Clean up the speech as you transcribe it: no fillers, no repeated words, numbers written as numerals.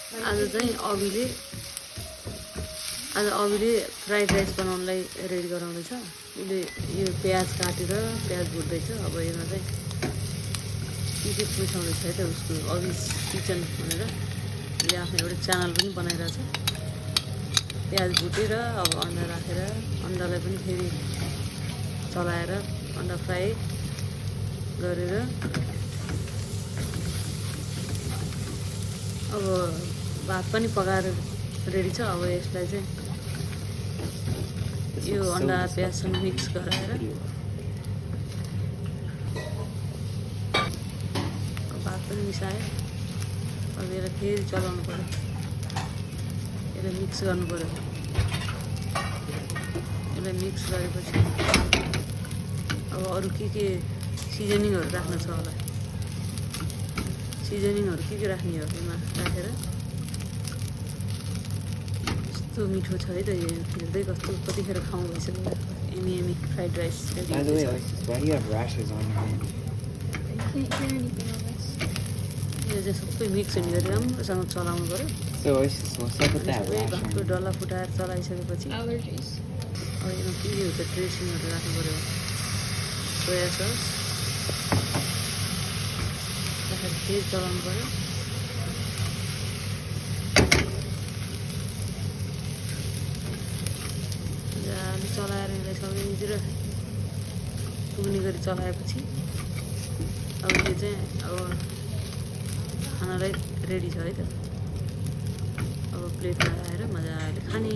आज चाहिँ अभिले फ्राइड राइस बनाउनलाई रेडी गराउँदैछ। उसले यो प्याज काटेर प्याज भुट्दैछ। अब यसमा चाहिँ के पुछाउँदैछ है त उसको अभिस किचन भनेर उसले आफ्नो एउटा च्यानल पनि बनाइरहेछ। प्याज भुटेर अब अन्डा राखेर अन्डालाई पनि फेरि चलाएर अन्डा फ्राई गरेर अब भात पनि पकाएर रेडी छ। अब यसलाई चाहिँ यो अन्डा प्याजसँग मिक्स गराएर भात पनि मिसायो। अब यसलाई फेरि चलाउनु पऱ्यो, यसलाई मिक्स गर्नु पऱ्यो। यसलाई मिक्स गरेपछि अब अरू के सिजनिङहरू राख्न छ होला। सिजनिङहरू के राख्ने हो यसमा राखेर कस्तो मिठो छ है त यो। हेर्दै कस्तो कतिखेर खाउँ भइसक्यो। एमी fried rice ready. By the way, Alexis, why do you have rashes on your hand? I can't hear anything on this. यो चाहिँ सबै मिक्स हुने गरी राम्रोसँग चलाउनु पऱ्यो। So, Alexis, what's up with that सबै rash on भातको you? डल्ला फुटाएर चलाइसकेपछि Allergies. अब यसमा के हुन्छ ड्रेसिङहरू राख्नु पऱ्यो। सोया सस राखेर फेरि चलाउनु पऱ्यो। मजाले चलाएर यसलाई सबैतिर पुग्ने गरी चलाएपछि अब यो चाहिँ अब खानालाई रेडी छ है त। अब प्लेटमा आएर मजाले खाने।